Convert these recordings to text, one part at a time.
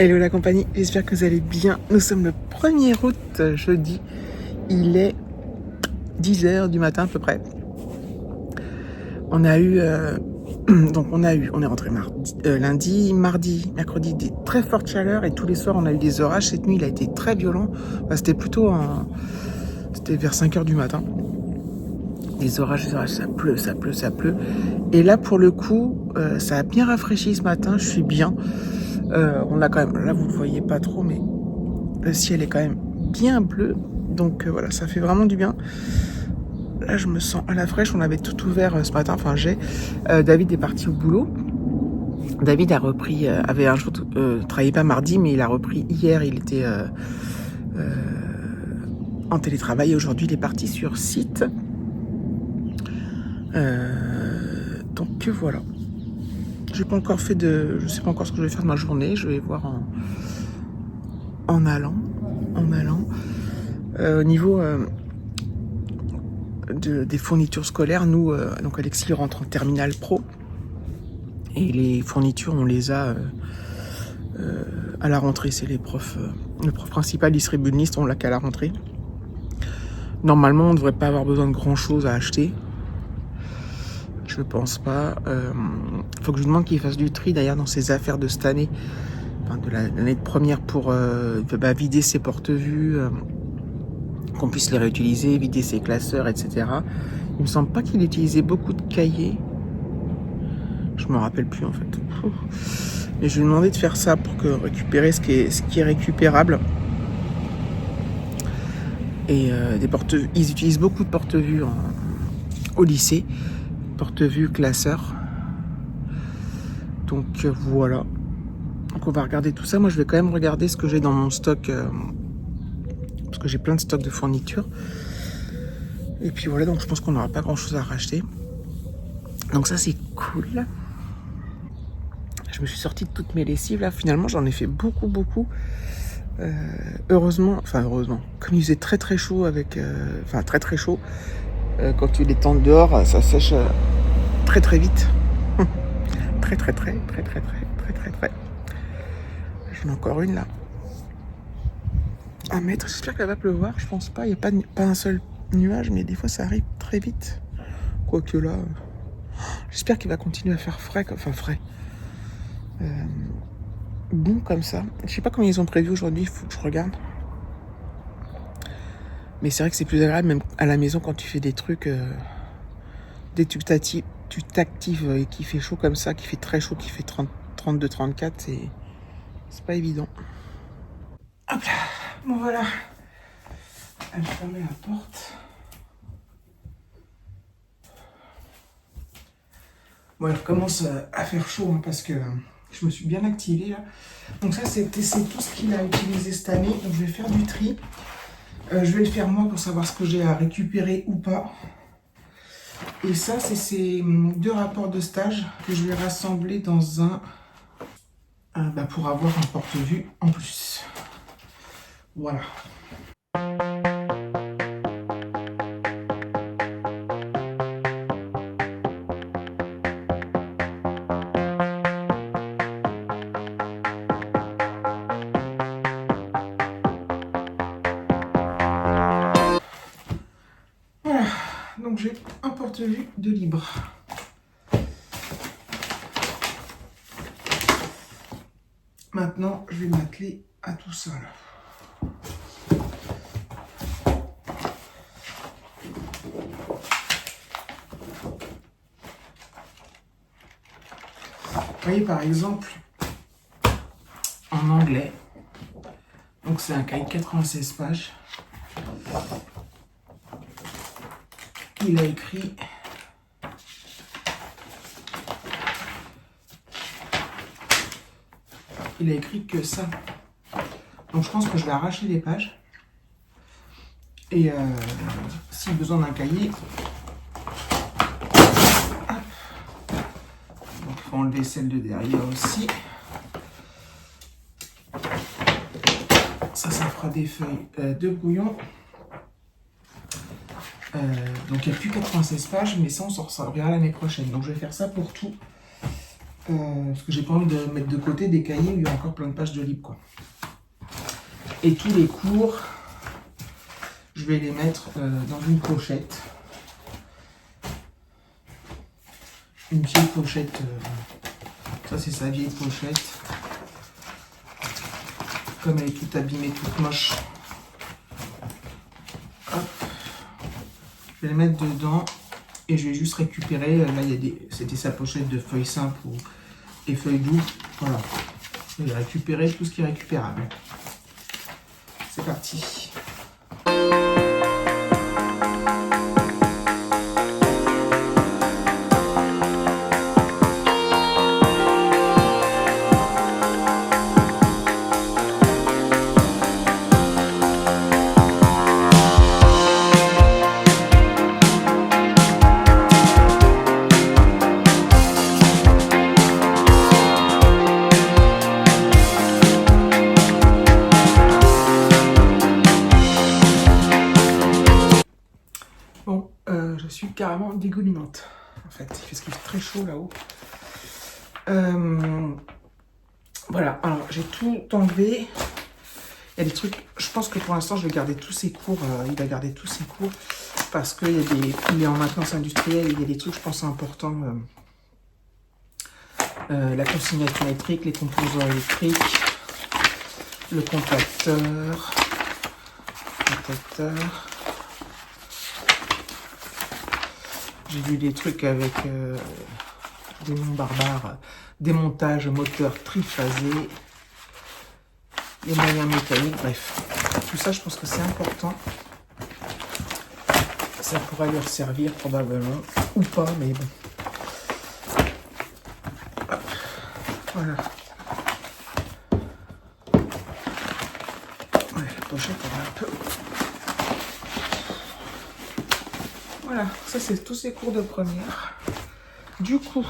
Hello la compagnie, j'espère que vous allez bien. Nous sommes le 1er août, jeudi. Il est 10h du matin à peu près. On a eu, on est rentré lundi, mardi, mercredi, des très fortes chaleurs et tous les soirs on a eu des orages. Cette nuit il a été très violent. Enfin, c'était vers 5h du matin. Des orages, ça pleut. Et là pour le coup, ça a bien rafraîchi ce matin, je suis bien. On a quand même, là vous ne le voyez pas trop, mais le ciel est quand même bien bleu. Donc voilà, ça fait vraiment du bien. Là, je me sens à la fraîche. On avait tout ouvert ce matin. Enfin, David est parti au boulot. David a repris, avait un jour, travaillait pas mardi, mais il a repris hier. Il était en télétravail. Aujourd'hui, il est parti sur site. Donc voilà. J'ai pas encore fait je sais pas encore ce que je vais faire de ma journée. Je vais voir en allant. Au niveau des fournitures scolaires, nous, donc Alexis rentre en terminale pro. Et les fournitures, on les a à la rentrée. C'est les profs. Le prof principal distribue une liste, on l'a qu'à la rentrée. Normalement, on ne devrait pas avoir besoin de grand chose à acheter. Je pense pas. Faut que je lui demande qu'il fasse du tri d'ailleurs dans ses affaires de cette année, enfin de l'année de première, pour vider ses porte-vues, qu'on puisse les réutiliser, vider ses classeurs, etc. Il me semble pas qu'il utilisait beaucoup de cahiers. Je me rappelle plus en fait. Mais je lui ai demandé de faire ça pour récupérer ce qui est récupérable. Et ils utilisent beaucoup de porte-vues au lycée. Porte-vues, classeurs. Donc voilà. Donc on va regarder tout ça. Moi je vais quand même regarder ce que j'ai dans mon stock. Parce que j'ai plein de stocks de fournitures. Et puis voilà, donc je pense qu'on n'aura pas grand chose à racheter. Donc ça c'est cool. Je me suis sortie de toutes mes lessives là. Finalement j'en ai fait beaucoup. Heureusement, comme il faisait très chaud très chaud, quand tu les tends dehors, ça sèche très vite. très. J'en ai encore une là. 1 mètre, j'espère qu'elle va pleuvoir, je pense pas, il n'y a pas un seul nuage, mais des fois ça arrive très vite. Quoique là, j'espère qu'il va continuer à faire frais. Bon comme ça. Je sais pas comment ils ont prévu aujourd'hui, il faut que je regarde. Mais c'est vrai que c'est plus agréable même à la maison quand tu fais des trucs, dès que tu t'actives et qu'il fait chaud comme ça, qu'il fait très chaud, qu'il fait 32, 34, c'est pas évident. Hop là, bon voilà. Elle ferme la porte. Bon, elle recommence à faire chaud parce que je me suis bien activée là. Donc ça c'est tout ce qu'il a utilisé cette année. Donc je vais faire du tri. Je vais le faire moi pour savoir ce que j'ai à récupérer ou pas. Et ça c'est ces 2 rapports de stage que je vais rassembler dans pour avoir un porte-vue en plus. Voilà. Donc j'ai un porte-vue de libre. Maintenant, je vais m'atteler à tout ça là. Vous voyez par exemple, en anglais, donc c'est un cahier de 96 pages. Il a écrit que ça. Donc je pense que je vais arracher les pages. Et s'il y a besoin d'un cahier, donc il faut enlever celle de derrière aussi. Ça fera des feuilles de brouillon. Donc il n'y a plus 96 pages, mais ça on s'en resservira l'année prochaine. Donc je vais faire ça pour tout. Parce que j'ai pas envie de mettre de côté des cahiers où il y a encore plein de pages de libre, quoi. Et tous les cours, je vais les mettre dans une pochette. Une vieille pochette. Ça, c'est sa vieille pochette. Comme elle est toute abîmée, toute moche. Hop. Je vais les mettre dedans. Et je vais juste récupérer. Là, c'était sa pochette de feuilles simples et feuilles doubles. Voilà. Je vais récupérer tout ce qui est récupérable. C'est parti. Bon, je suis carrément dégoulinante, en fait, parce qu'il fait très chaud là-haut. Voilà, alors j'ai tout enlevé. Il y a des trucs, je pense que pour l'instant, je vais garder tous ses cours. Il va garder tous ses cours parce qu'il est en maintenance industrielle. Il y a des trucs, je pense, importants. La consignation électrique, les composants électriques, le compacteur. J'ai vu des trucs avec des noms barbares, démontage moteur triphasé, les moyens mécaniques, bref. Tout ça, je pense que c'est important. Ça pourrait leur servir probablement, ou pas, mais bon. Hop. Voilà. Ouais, la pochette, elle est un peu... Voilà, ça c'est tous ces cours de première. Du coup.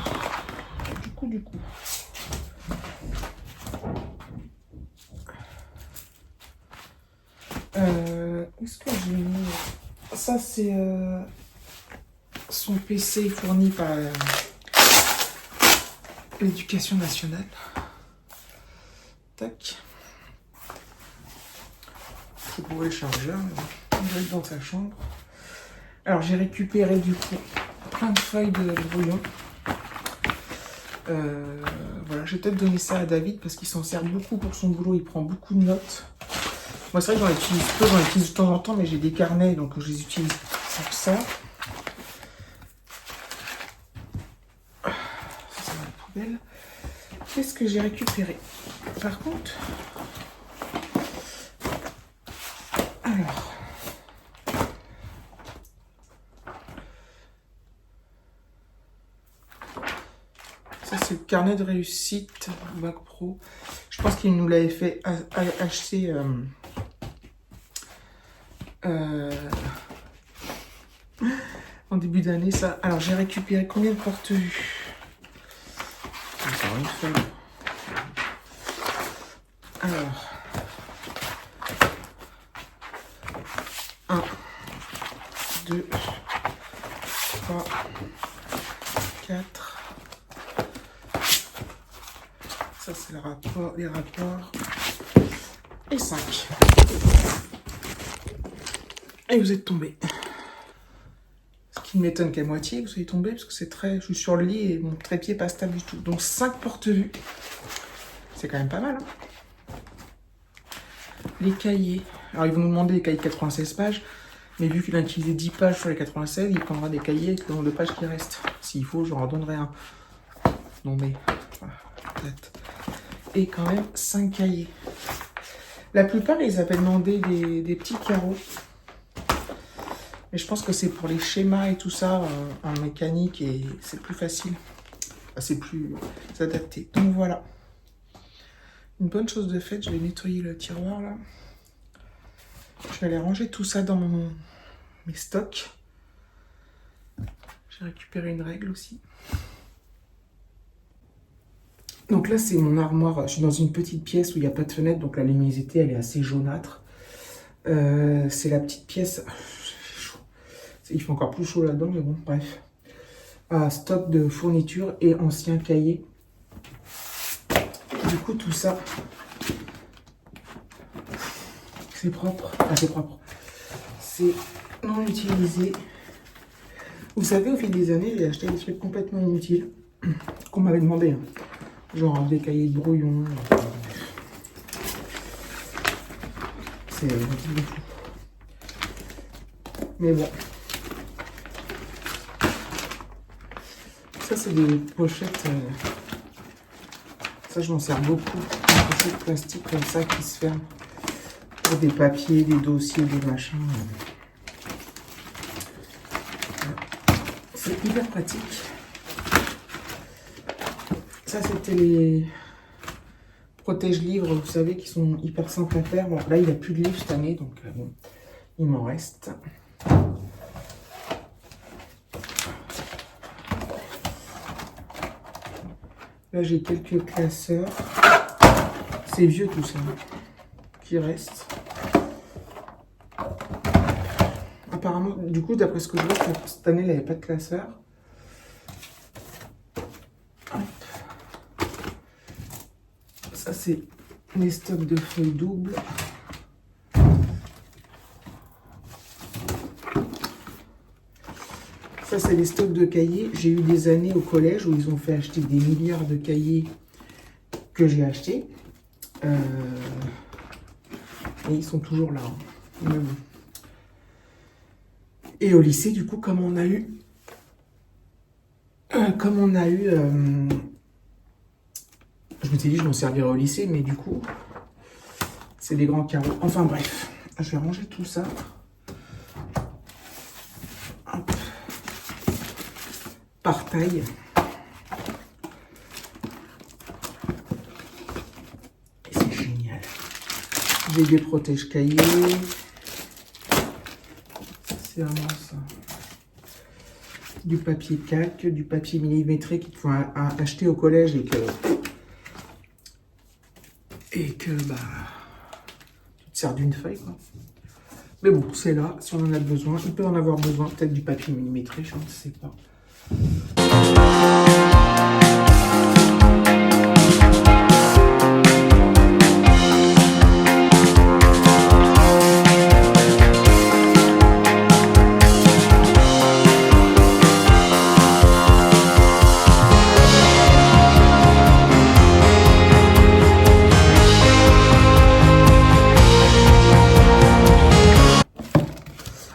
Est-ce que j'ai mis... Ça c'est son PC fourni par l'éducation nationale. Tac. Faut trouver le chargeur, il doit être dans sa chambre. Alors j'ai récupéré du coup plein de feuilles de brouillon. Voilà, je vais peut-être donner ça à David parce qu'il s'en sert beaucoup pour son boulot, il prend beaucoup de notes. Moi c'est vrai que j'en utilise peu, j'en utilise de temps en temps, mais j'ai des carnets donc je les utilise pour ça. Ça c'est dans la poubelle. Qu'est-ce que j'ai récupéré? Par contre, alors, ça c'est le carnet de réussite Bac Pro. Je pense qu'il nous l'avait fait acheter en début d'année ça. Alors j'ai récupéré combien de porte-vues? Encore une feuille. Alors 1, 2, 3, 4. Ça c'est le rapport, les rapports. Et 5. Et vous êtes tombé. Ce qui m'étonne qu'à moitié vous soyez tombé parce que c'est très. Je suis sur le lit et mon trépied pas stable du tout. Donc 5 porte-vues. C'est quand même pas mal. Hein, les cahiers. Alors ils vont nous demander les cahiers de 96 pages. Mais vu qu'il a utilisé 10 pages sur les 96, il prendra des cahiers avec le nombre de pages qui restent. S'il faut, je leur en donnerai un. Non mais. Voilà, peut-être. Et quand même 5 cahiers. La plupart, ils avaient demandé des petits carreaux. Mais je pense que c'est pour les schémas et tout ça en mécanique et c'est plus facile. Enfin, c'est plus adapté. Donc voilà. Une bonne chose de faite, je vais nettoyer le tiroir là. Je vais aller ranger tout ça dans mes stocks. J'ai récupéré une règle aussi. Donc là, c'est mon armoire. Je suis dans une petite pièce où il n'y a pas de fenêtre, donc la luminosité, elle est assez jaunâtre. C'est la petite pièce. Il fait encore plus chaud là-dedans, mais bon, bref. Stock de fournitures et anciens cahiers. Du coup, tout ça, c'est propre. Enfin, c'est propre. C'est non utilisé. Vous savez, au fil des années, j'ai acheté des trucs complètement inutiles qu'on m'avait demandé. Hein. Genre des cahiers de brouillon. C'est un truc de fou. Mais bon. Ça, c'est des pochettes. Ça, je m'en sers beaucoup. Des pochettes plastique comme ça qui se ferment. Pour des papiers, des dossiers, des machins. C'est hyper pratique. Ça, c'était les protège-livres, vous savez, qui sont hyper simples à faire. Bon, là, il n'y a plus de livres cette année, donc bon, il m'en reste. Là, j'ai quelques classeurs. C'est vieux tout ça, qui reste. Apparemment, du coup, d'après ce que je vois, cette année, il n'y avait pas de classeur. Ça, c'est les stocks de feuilles doubles. Ça, c'est les stocks de cahiers. J'ai eu des années au collège où ils ont fait acheter des milliards de cahiers que j'ai achetés. Et ils sont toujours là. Hein. Et au lycée, du coup, comme on a eu... je me suis dit, je m'en servirai au lycée, mais du coup, c'est des grands carreaux. Enfin bref, je vais ranger tout ça. Hop. Par taille. Et c'est génial. J'ai des protège-cahiers. C'est vraiment ça. Du papier calque, du papier millimétré qu'il faut acheter au collège et que bah tu te sers d'une feuille quoi. Mais bon, c'est là, si on en a besoin, il peut en avoir besoin, peut-être du papier millimétré, je ne sais pas.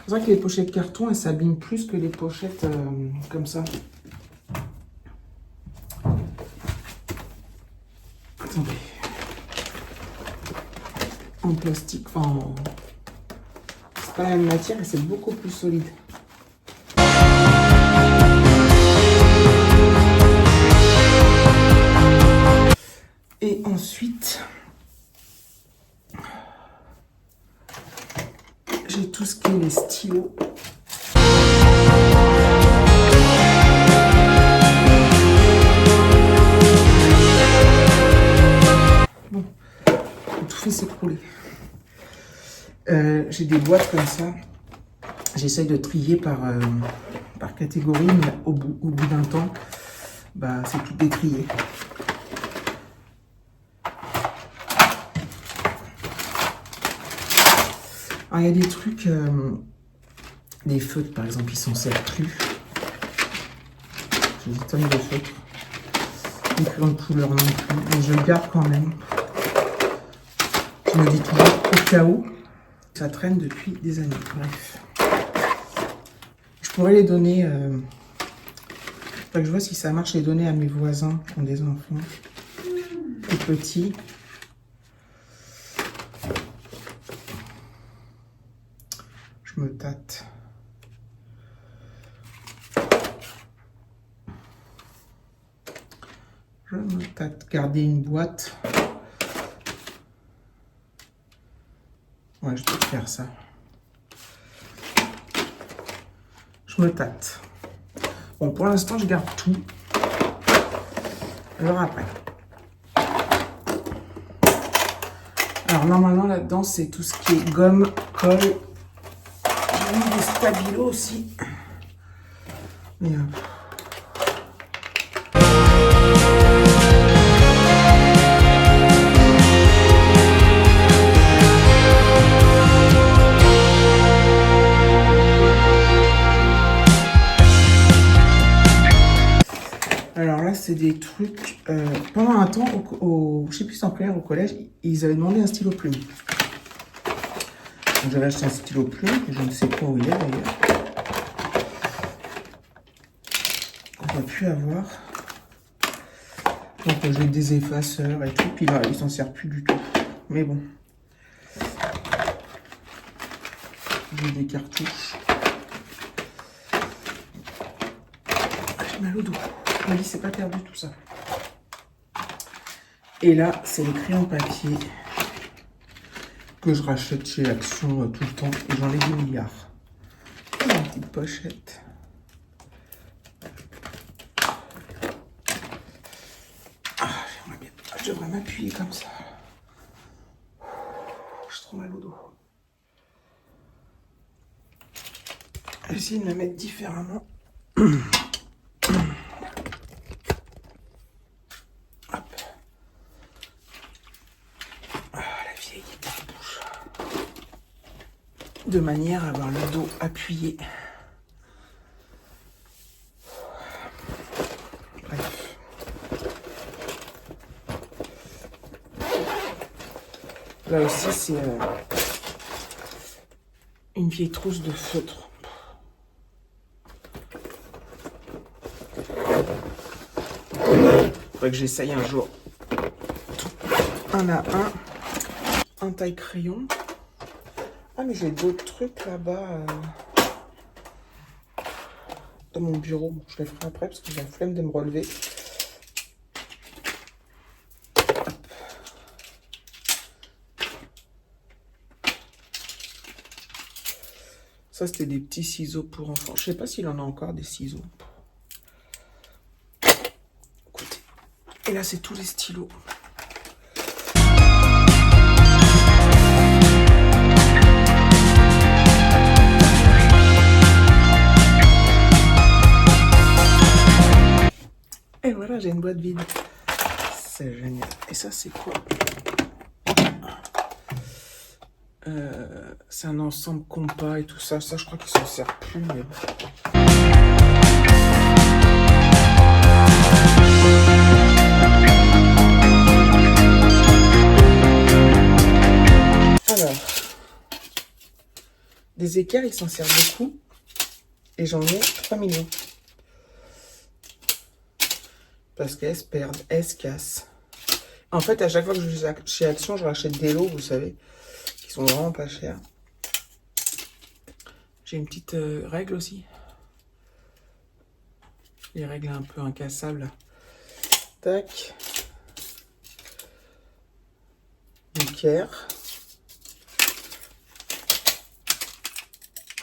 C'est vrai que les pochettes carton, elles s'abîment plus que les pochettes comme ça. Attendez. En plastique, enfin... C'est pas la même matière et c'est beaucoup plus solide. Et ensuite... j'ai tout ce qui est les stylos. Bon, tout fait s'écrouler. J'ai des boîtes comme ça. J'essaye de trier par catégorie, mais au bout d'un temps, bah, c'est tout détrié. Alors, il y a des trucs, des feutres par exemple, ils s'en servent plus. J'ai des tonnes de feutres. Les crayons de couleur non plus, mais je le garde quand même. Je me dis toujours au cas où. Ça traîne depuis des années. Bref. Je pourrais les donner. Faut que je vois si ça marche, les donner à mes voisins qui ont des enfants plus petits. Je me tâte. Je me tâte. Garder une boîte. Ouais, je peux faire ça. Je me tâte. Bon, pour l'instant, je garde tout. Alors après. Alors, normalement, là-dedans, c'est tout ce qui est gomme, colle. J'ai mis des stabilos aussi. Mais c'est des trucs... pendant un temps, je sais plus si en primaire ou au collège, ils avaient demandé un stylo plume. Donc j'avais acheté un stylo plume, que je ne sais pas où il est d'ailleurs. On va plus avoir. Donc j'ai des effaceurs et tout, puis là, il s'en sert plus du tout. Mais bon. J'ai des cartouches. J'ai mal au dos. Oui, c'est pas perdu tout ça. Et là, c'est les crayons papier que je rachète chez Action tout le temps. Et j'en ai des milliards. Et une petite pochette. Ah, je devrais m'appuyer comme ça. J'ai trop mal au dos. Je vais essayer de la mettre différemment. Hop. Ah, la vieille bouche. De manière à avoir le dos appuyé. Bref. Là aussi, c'est une vieille trousse de feutre. Faudrait que j'essaye un jour. Un à un taille crayon. Ah mais j'ai d'autres trucs là-bas dans mon bureau. Bon, je les ferai après parce que j'ai la flemme de me relever. Hop. Ça c'était des petits ciseaux pour enfants. Je sais pas s'il en a encore des ciseaux. Écoutez. Et là c'est tous les stylos. Et voilà, j'ai une boîte vide. C'est génial. Et ça, c'est quoi? C'est un ensemble compas et tout ça. Ça, je crois qu'il s'en sert plus. Mais... Alors, des équerres, il s'en sert beaucoup. Et j'en ai 3 millions. Parce qu'elles se perdent, elles se cassent. En fait, à chaque fois que je vais chez Action, je rachète des lots, vous savez, qui sont vraiment pas chers. J'ai une petite règle aussi. Les règles un peu incassables. Tac. Une équerre.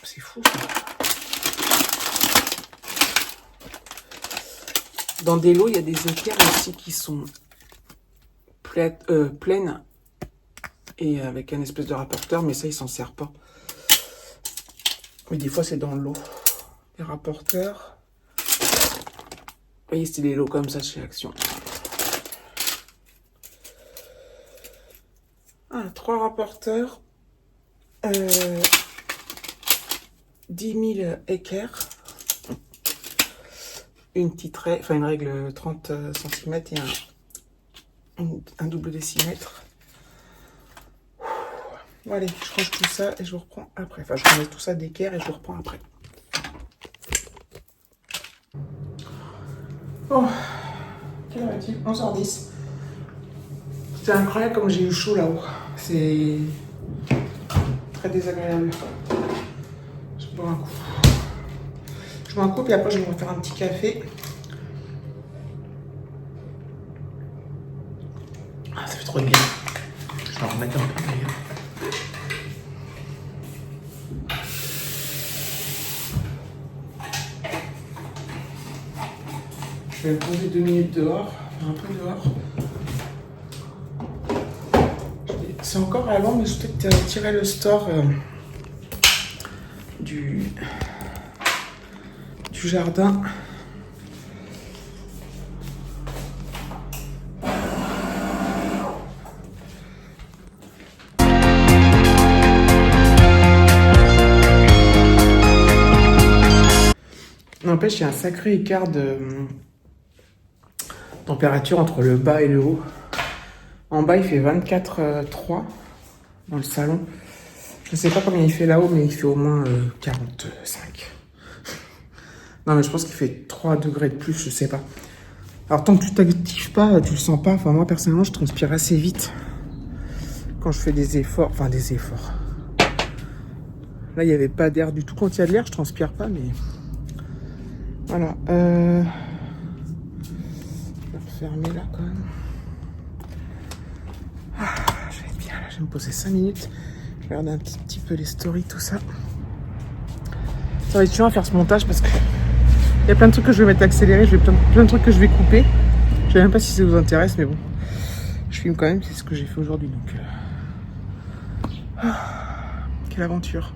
C'est fou ça. Dans des lots, il y a des équerres aussi qui sont pleines et avec un espèce de rapporteur, mais ça, il s'en sert pas. Mais des fois, c'est dans le lot. Les rapporteurs. Vous voyez, c'est des lots comme ça chez Action. Ah, 3 rapporteurs. 10 000 équerres. Une petite règle, enfin une règle 30 cm et un double décimètre. Bon, allez, je range tout ça et je vous reprends après. Enfin, je remets tout ça d'équerre et je vous reprends après. Oh, quelle heure est-il? 11h10. C'est incroyable comme j'ai eu chaud là-haut. C'est très désagréable. Je bois un coup. Je bois un coup et après je vais me refaire un petit café. Ah, ça fait trop de bien. Je vais en remettre un peu d'ailleurs. Je vais me poser 2 minutes dehors, faire un peu dehors. C'est encore avant, mais je vais peut-être tirer le store du jardin. N'empêche, il y a un sacré écart de Température entre le bas et le haut. En bas, il fait 24,3 dans le salon. Je ne sais pas combien il fait là-haut, mais il fait au moins 45. Non, mais je pense qu'il fait 3 degrés de plus, je sais pas. Alors, tant que tu t'actives pas, tu le sens pas. Enfin, moi, personnellement, je transpire assez vite quand je fais des efforts. Enfin, des efforts. Là, il n'y avait pas d'air du tout. Quand il y a de l'air, je transpire pas, mais... Voilà. Je vais refermer là, quand même. Je vais être bien, là. Je vais me poser 5 minutes. Je vais regarder un petit peu les stories, tout ça. Ça va être chiant à faire ce montage parce que... Il y a plein de trucs que je vais mettre accéléré, plein de trucs que je vais couper. Je sais même pas si ça vous intéresse, mais bon. Je filme quand même, c'est ce que j'ai fait aujourd'hui, donc... Quelle aventure.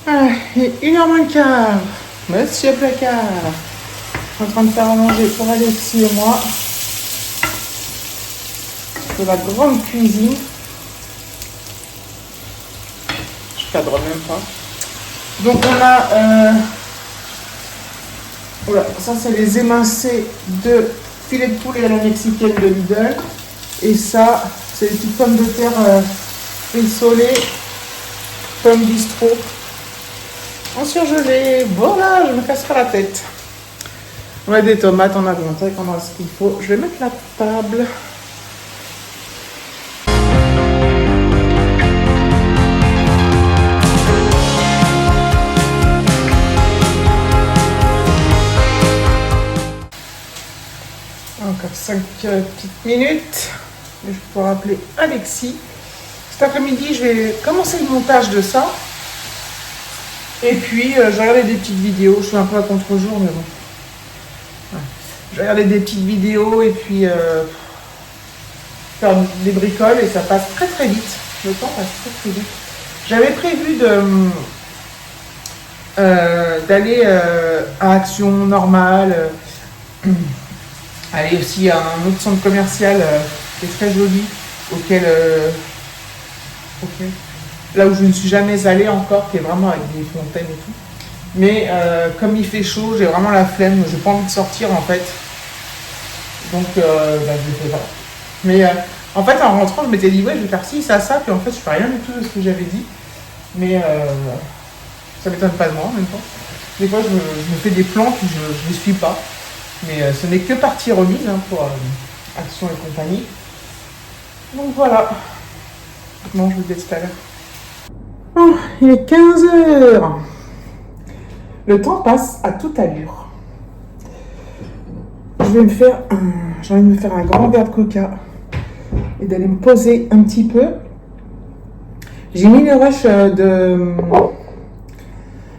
Ah, il est 1h moins le quart. Monsieur Placard. En train de faire à manger pour Alexis et moi. De la grande cuisine. Je cadre même pas. Donc on a... Voilà, ça c'est les émincés de filet de poulet à la mexicaine de Lidl. Et ça, c'est les petites pommes de terre rissolées, pommes bistrot. En surgelé. Voilà, je me casse pas la tête. On a des tomates en augmenté, on a ce qu'il faut. Je vais mettre la table. Encore 5 petites minutes. Je vais pouvoir appeler Alexis. Cet après-midi, je vais commencer le montage de ça. Et puis, je vais regarder des petites vidéos. Je suis un peu à contre-jour, mais bon. Ouais. Je vais regarder des petites vidéos et puis faire des bricoles. Et ça passe très très vite. Le temps passe très très vite. J'avais prévu d'aller à Action normale. Aller aussi à un autre centre commercial qui est très joli, là où je ne suis jamais allée encore, qui est vraiment avec des fontaines et tout. Mais comme il fait chaud, j'ai vraiment la flemme, j'ai pas envie de sortir en fait. Donc je le fais pas. Mais en fait en rentrant, je m'étais dit ouais je vais faire ci, ça, puis en fait je fais rien du tout de ce que j'avais dit. Mais ça m'étonne pas de moi en même temps. Des fois je me fais des plans puis je les suis pas. Mais ce n'est que partie remise hein, pour Action et compagnie. Donc voilà. Non, je vous dis tout à l'heure. Oh, il est 15h. Le temps passe à toute allure. J'ai envie de me faire un grand verre de coca et d'aller me poser un petit peu. J'ai mis le rush de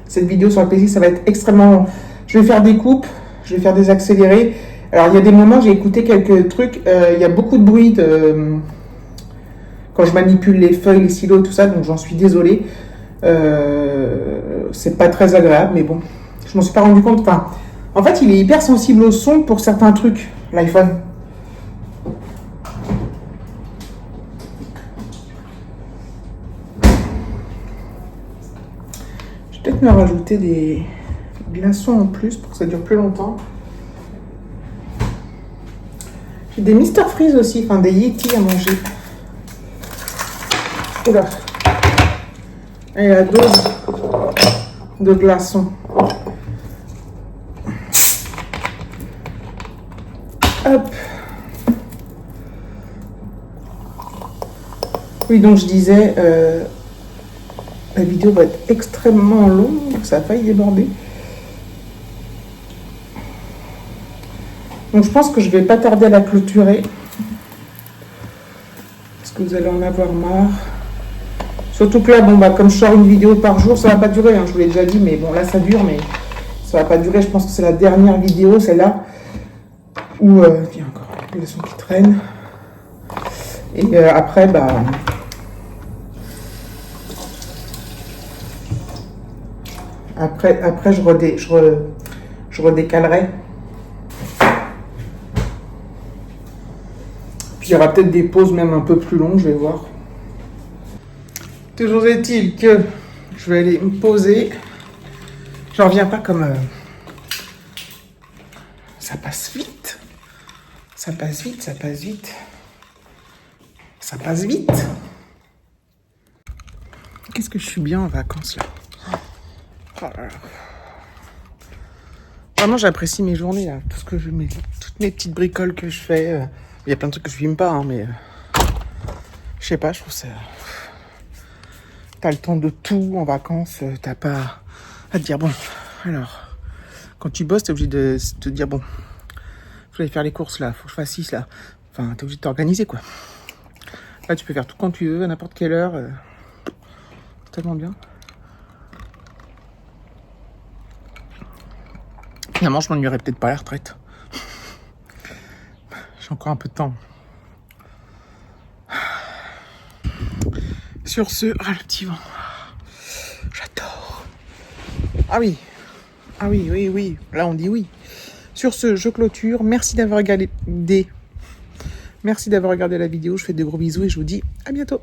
cette vidéo sur le plaisir, ça va être extrêmement long. Je vais faire des coupes. Je vais faire des accélérés. Alors, il y a des moments, j'ai écouté quelques trucs. Il y a beaucoup de bruit quand je manipule les feuilles, les stylos, tout ça. Donc, j'en suis désolée. C'est pas très agréable, mais bon. Je m'en suis pas rendu compte. Enfin, en fait, il est hyper sensible au son pour certains trucs, l'iPhone. Je vais peut-être me rajouter des glaçons en plus pour que ça dure plus longtemps. J'ai des Mr Freeze aussi, enfin des Yeti à manger. Oula. Et la dose de glaçons. Hop. Oui, donc je disais, la vidéo va être extrêmement longue, ça a failli déborder. Donc je pense que je vais pas tarder à la clôturer. Parce que vous allez en avoir marre. Surtout que là, bon bah comme je sors une vidéo par jour, ça va pas durer, hein, je vous l'ai déjà dit, mais bon là ça dure, mais ça va pas durer. Je pense que c'est la dernière vidéo, celle-là, où il y a encore les leçons qui traînent. Et après, bah. Après je redécalerai. Puis il y aura peut-être des pauses même un peu plus longues, je vais voir. Toujours est-il que je vais aller me poser. J'en reviens pas comme ça passe vite. Ça passe vite, ça passe vite. Ça passe vite. Qu'est-ce que je suis bien en vacances, là. Oh là là. Vraiment, j'apprécie mes journées, là. Tout ce que toutes mes petites bricoles que je fais. Il y a plein de trucs que je filme pas, hein, mais... je sais pas, je trouve ça... T'as le temps de tout en vacances. T'as pas à te dire, bon, alors... Quand tu bosses, t'es obligé de te dire, bon... Faut aller faire les courses, là. Faut que je fasse ci, là. Enfin, t'es obligé de t'organiser, quoi. Là, tu peux faire tout quand tu veux, à n'importe quelle heure. C'est tellement bien. Finalement, je m'ennuierais peut-être pas à la retraite. J'ai encore un peu de temps. Sur ce, ah, le petit vent. J'adore. Ah oui. Ah oui, oui, oui. Là, on dit oui. Sur ce, je clôture. Merci d'avoir regardé la vidéo. Je fais de gros bisous et je vous dis à bientôt.